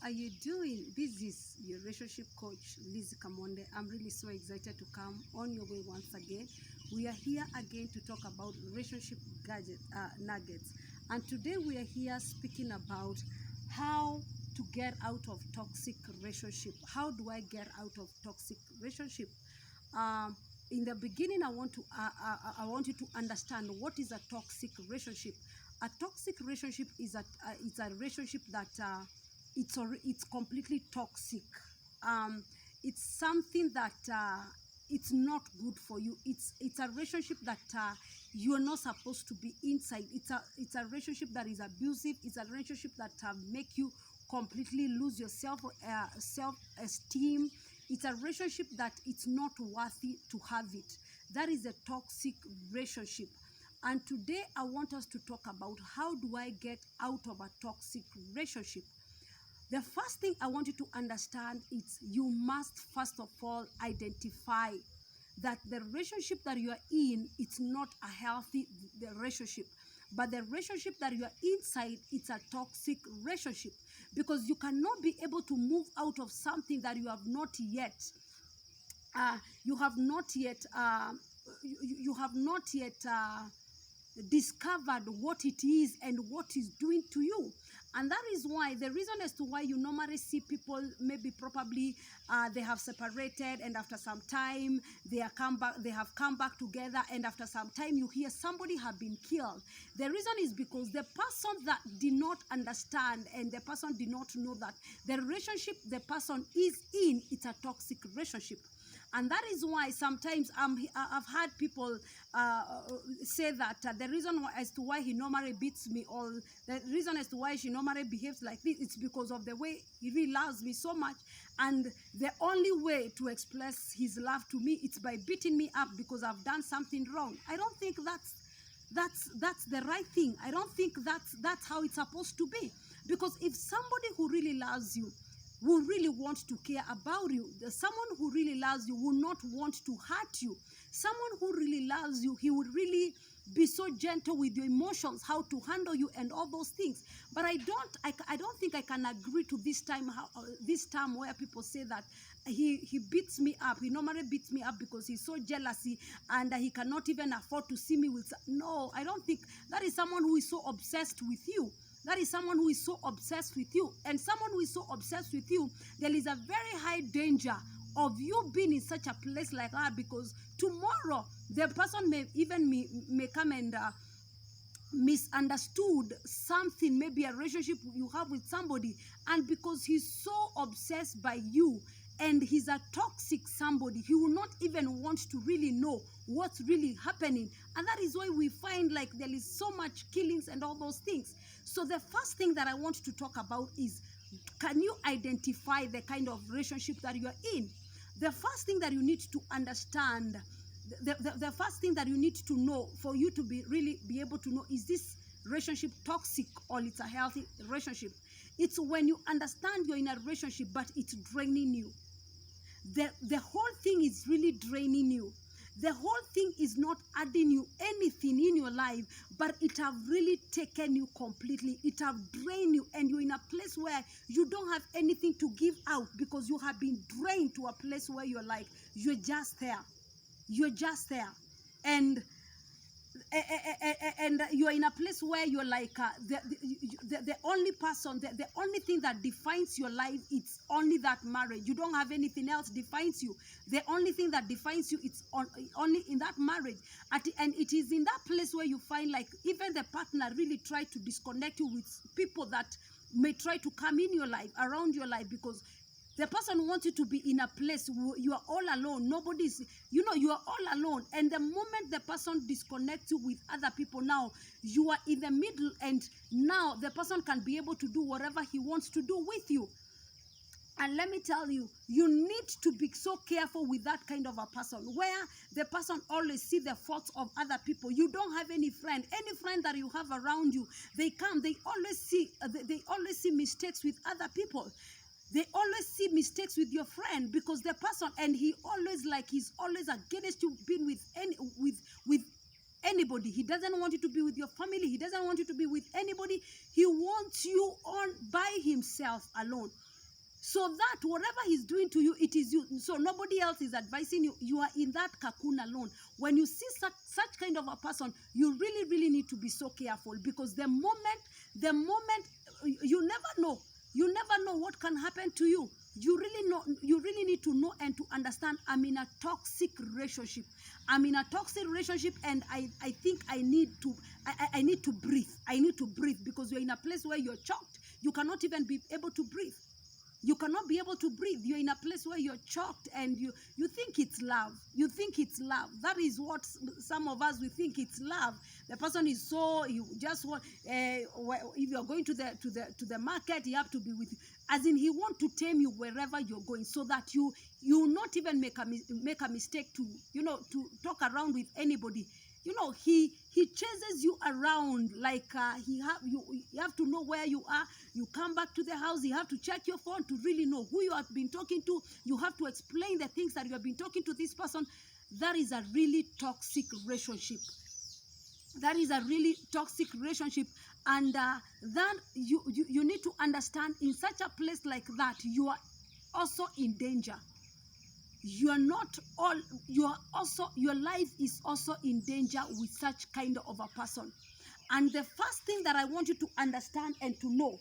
are you doing? This is your relationship coach, Lizzie Kamonde. I'm really so excited to come on your way once again. We are here again to talk about relationship nuggets. And today we are here speaking about how to get out of toxic relationship. How do I get out of toxic relationship? In the beginning, I want you to understand what is a toxic relationship. A toxic relationship is it's a relationship that it's completely toxic. It's something that it's not good for you. It's a relationship that you are not supposed to be inside. It's a relationship that is abusive. It's a relationship that make you completely lose your self-esteem. It's a relationship that it's not worthy to have it. That is a toxic relationship. And today I want us to talk about how do I get out of a toxic relationship. The first thing I want you to understand is you must first of all identify that the relationship that you are in, it's not a healthy relationship. But the relationship that you are inside, it's a toxic relationship. Because you cannot be able to move out of something that you have not yet discovered what it is and what it's doing to you. And that is why the reason as to why you normally see people maybe probably they have separated, and after some time they have come back together, and after some time you hear somebody have been killed. The reason is because the person that did not understand and the person did not know that the relationship the person is in, it's a toxic relationship. And that is why sometimes I've had people say that the reason as to why he normally beats me, or the reason as to why she normally behaves like this, it's because of the way he really loves me so much. And the only way to express his love to me, it's by beating me up because I've done something wrong. I don't think that's the right thing. I don't think that's how it's supposed to be. Because if somebody who really loves you, who really wants to care about you, someone who really loves you will not want to hurt you. Someone who really loves you, he would really be so gentle with your emotions, how to handle you and all those things. But I don't think I can agree to this time where people say that he beats me up. He normally beats me up because he's so jealousy and he cannot even afford to see me with. No, I don't think that is someone who is so obsessed with you. That is someone who is so obsessed with you. And someone who is so obsessed with you, there is a very high danger of you being in such a place like that, because tomorrow the person may come and misunderstood something, maybe a relationship you have with somebody, and because he's so obsessed by you and he's a toxic somebody, he will not even want to really know what's really happening. And that is why we find like there is so much killings and all those things. So the first thing that I want to talk about is, can you identify the kind of relationship that you are in? The first thing that you need to understand, the first thing that you need to know for you to really be able to know, is this relationship toxic or it's a healthy relationship? It's when you understand you're in a relationship but it's draining you. The whole thing is really draining you. The whole thing is not adding you anything in your life, but it have really taken you completely. It have drained you, and you're in a place where you don't have anything to give out because you have been drained to a place where you're like, you're just there. You're just there. And you're in a place where you're like the only person, the only thing that defines your life, it's only that marriage. You don't have anything else defines you. The only thing that defines you, it's only in that marriage. And it is in that place where you find like even the partner really try to disconnect you with people that may try to come in your life, around your life, because the person wants you to be in a place where you are all alone. Nobody's, you are all alone. And the moment the person disconnects you with other people, now you are in the middle, and now the person can be able to do whatever he wants to do with you. And let me tell you, you need to be so careful with that kind of a person, where the person always see the faults of other people. You don't have any friend that you have around you. They always see mistakes with other people. They always see mistakes with your friend, because the person, and he's always against you being with anybody. He doesn't want you to be with your family. He doesn't want you to be with anybody. He wants you on by himself alone. So that whatever he's doing to you, it is you. So nobody else is advising you. You are in that cocoon alone. When you see such kind of a person, you really, really need to be so careful, because the moment you never know what can happen to you. You really need to know and to understand, I'm in a toxic relationship. I'm in a toxic relationship, and I think I need to breathe. I need to breathe, because you're in a place where you're choked. You cannot even be able to breathe. You cannot be able to breathe. You're in a place where you're choked, and you think it's love. You think it's love. That is what some of us, we think it's love. The person is so, you just want, if you're going to the market, you have to be with you. As in, he want to tame you wherever you're going, so that you not even make a mistake to talk around with anybody. He chases you around like you have to know where you are. You come back to the house, you have to check your phone to really know who you have been talking to. You have to explain the things that you have been talking to this person. That is a really toxic relationship. That is a really toxic relationship. And then you need to understand, in such a place like that, you are also in danger. Your life is also in danger with such kind of a person. And the first thing that I want you to understand and to know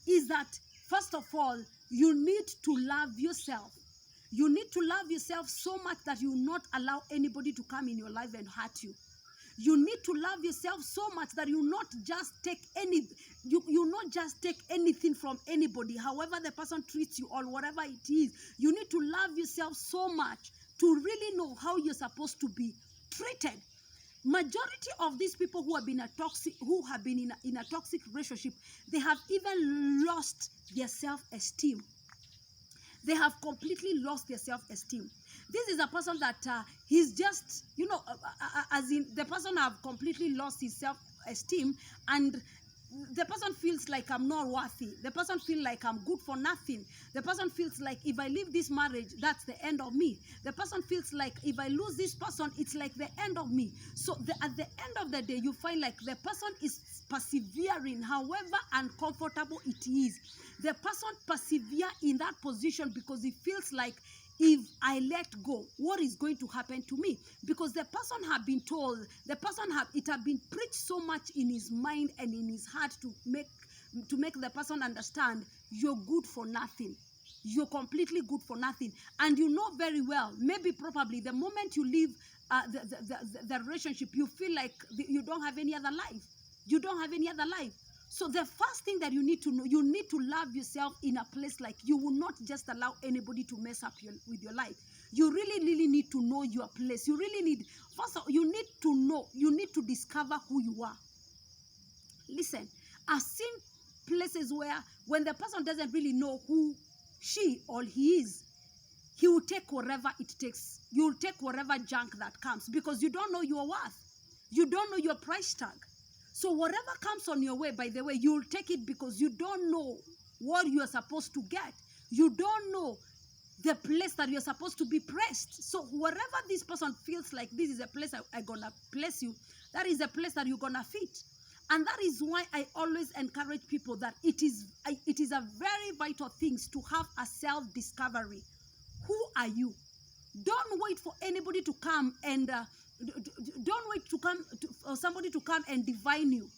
is that, first of all, you need to love yourself. You need to love yourself so much that you will not allow anybody to come in your life and hurt you. You need to love yourself so much that you not just take anything from anybody, however the person treats you or whatever it is. You need to love yourself so much to really know how you're supposed to be treated. Majority of these people who have been in a toxic relationship, they have even lost their self-esteem. They have completely lost their self-esteem. This is a person that he's just, as in, the person have completely lost his self-esteem, and the person feels like, I'm not worthy. The person feels like I'm good for nothing. The person feels like, if I leave this marriage, that's the end of me. The person feels like, if I lose this person, it's like the end of me. So at the end of the day, you find like the person is persevering, however uncomfortable it is. The person persevere in that position because he feels like, if I let go, what is going to happen to me? Because the person have been told, it have been preached so much in his mind and in his heart to make the person understand, you're good for nothing. You're completely good for nothing. And you know very well, maybe probably the moment you leave the relationship, you feel like you don't have any other life. You don't have any other life. So the first thing that you need to know, you need to love yourself in a place like you will not just allow anybody to mess up with your life. You really, really need to know your place. You really need, first of all, you need to know, you need to discover who you are. Listen, I've seen places where when the person doesn't really know who she or he is, he will take whatever it takes. You will take whatever junk that comes because you don't know your worth. You don't know your price tag. So whatever comes on your way, by the way, you'll take it because you don't know what you are supposed to get. You don't know the place that you're supposed to be placed. So wherever this person feels like this is a place I'm going to place you, that is a place that you're going to fit. And that is why I always encourage people that it is a very vital thing to have a self-discovery. Who are you? Don't wait for anybody to come and... don't wait for somebody to come and define you.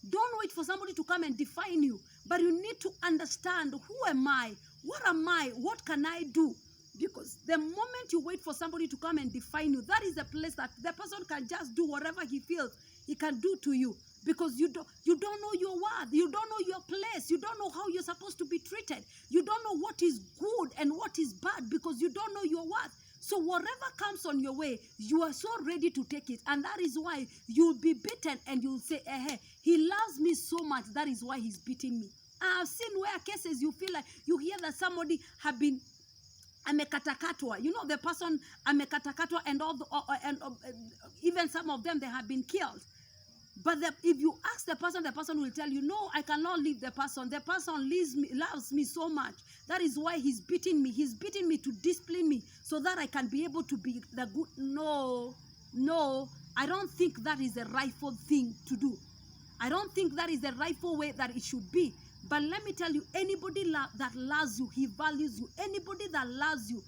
Don't wait for somebody to come and define you. But you need to understand, who am I? What am I? What can I do? Because the moment you wait for somebody to come and define you, that is the place that the person can just do whatever he feels he can do to you. Because you don't know your worth. You don't know your place. You don't know how you're supposed to be treated. You don't know what is good and what is bad because you don't know your worth. So whatever comes on your way, you are so ready to take it. And that is why you'll be beaten and you'll say, he loves me so much. That is why he's beating me. I've seen where cases you feel like, you hear that somebody have been amekatakatwa. You know, the person amekatakatwa and even some of them, they have been killed. But if you ask the person will tell you, no, I cannot leave the person. The person loves me so much. That is why he's beating me. He's beating me to discipline me so that I can be able to be the good. No, I don't think that is the rightful thing to do. I don't think that is the rightful way that it should be. But let me tell you, anybody that loves you, he values you. Anybody that loves you,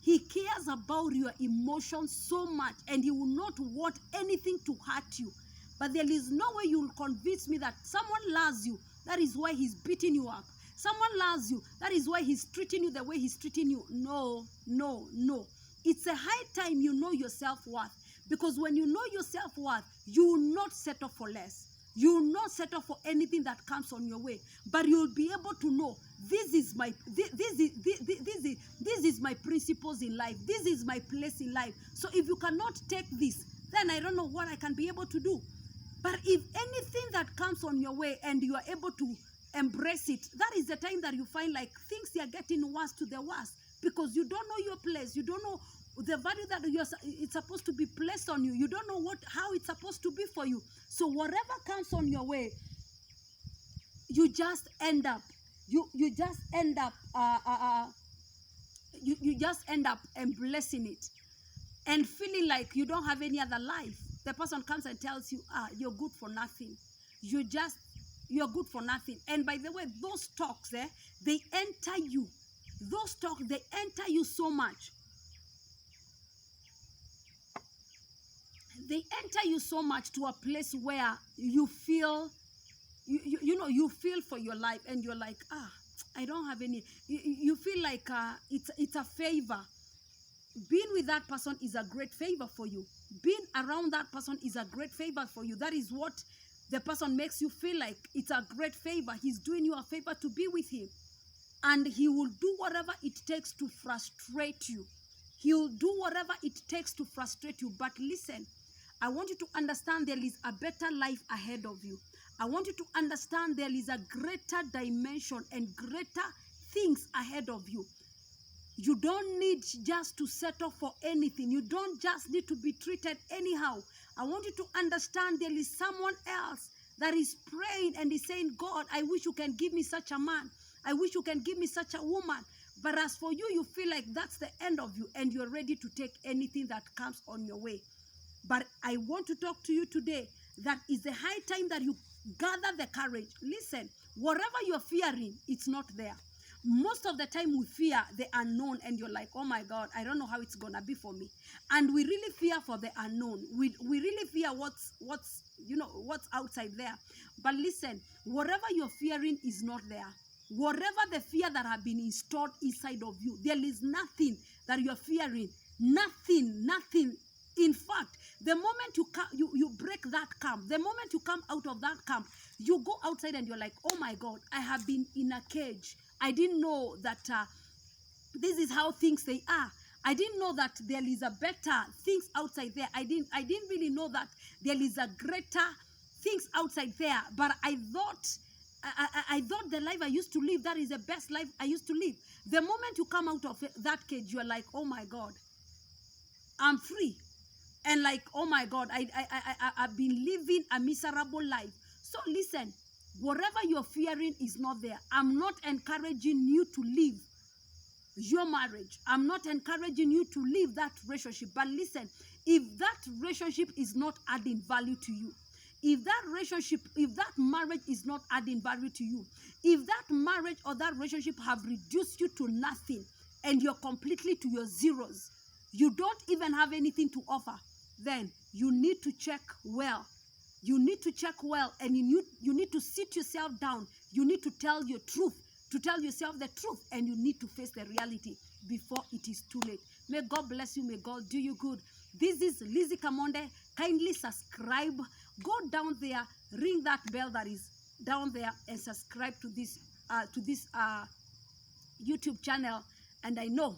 he cares about your emotions so much, and he will not want anything to hurt you. But there is no way you will convince me that someone loves you, that is why he's beating you up. Someone loves you, that is why he's treating you the way he's treating you. No, no, no. It's a high time you know your self-worth. Because when you know your self-worth, you will not settle for less. You will not settle for anything that comes on your way. But you'll be able to know, this is my principles in life. This is my place in life. So if you cannot take this, then I don't know what I can be able to do. But if anything that comes on your way and you are able to embrace it, that is the time that you find like things are getting worse to the worst, because you don't know your place. You don't know the value that it's supposed to be placed on you. You don't know how it's supposed to be for you. So whatever comes on your way, you just end up embracing it and feeling like you don't have any other life. The person comes and tells you, you're good for nothing. You're good for nothing. And by the way, those talks, they enter you. Those talks, they enter you so much. They enter you so much to a place where you feel, you feel for your life, and you're like, I don't have any. You feel like it's a favor. Being with that person is a great favor for you. Being around that person is a great favor for you. That is what the person makes you feel like. It's a great favor. He's doing you a favor to be with him. And he will do whatever it takes to frustrate you. He'll do whatever it takes to frustrate you. But listen, I want you to understand there is a better life ahead of you. I want you to understand there is a greater dimension and greater things ahead of you. You don't need just to settle for anything. You don't just need to be treated anyhow. I want you to understand there is someone else that is praying and is saying, God, I wish you can give me such a man. I wish you can give me such a woman. But as for you, you feel like that's the end of you, and you're ready to take anything that comes on your way. But I want to talk to you today that is the high time that you gather the courage. Listen, whatever you're fearing, it's not there. Most of the time we fear the unknown, and you're like, oh my God, I don't know how it's gonna be for me. And we really fear for the unknown. We really fear what's outside there. But listen, whatever you're fearing is not there. Whatever the fear that have been installed inside of you, there is nothing that you're fearing. Nothing. In fact, the moment you break that camp, the moment you come out of that camp, you go outside and you're like, oh my God, I have been in a cage. I didn't know that this is how things they are. I didn't know that there is a better things outside there. I didn't really know that there is a greater things outside there. But I thought the life I used to live, that is the best life I used to live. The moment you come out of that cage, you're like, oh my God, I'm free. And like, oh my God, I've been living a miserable life. So listen, whatever you're fearing is not there. I'm not encouraging you to leave your marriage. I'm not encouraging you to leave that relationship. But listen, if that relationship is not adding value to you, if that marriage is not adding value to you, if that marriage or that relationship have reduced you to nothing and you're completely to your zeros, you don't even have anything to offer, then you need to check well. You need to check well, and you need to sit yourself down. You need to tell your truth, to tell yourself the truth, and you need to face the reality before it is too late. May God bless you. May God do you good. This is Lizzie Kamonde. Kindly subscribe. Go down there, ring that bell that is down there, and subscribe to this YouTube channel. And I know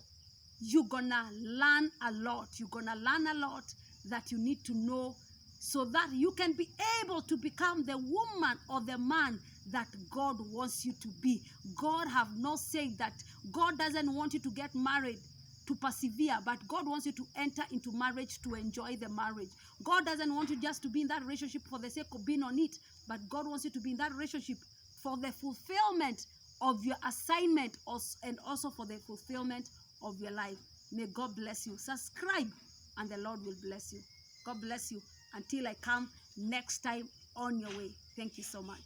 you're gonna learn a lot. You're gonna learn a lot that you need to know, so that you can be able to become the woman or the man that God wants you to be. God have not said that. God doesn't want you to get married to persevere, but God wants you to enter into marriage to enjoy the marriage. God doesn't want you just to be in that relationship for the sake of being on it, but God wants you to be in that relationship for the fulfillment of your assignment, and also for the fulfillment of your life. May God bless you. Subscribe, and the Lord will bless you. God bless you. Until I come next time on your way. Thank you so much.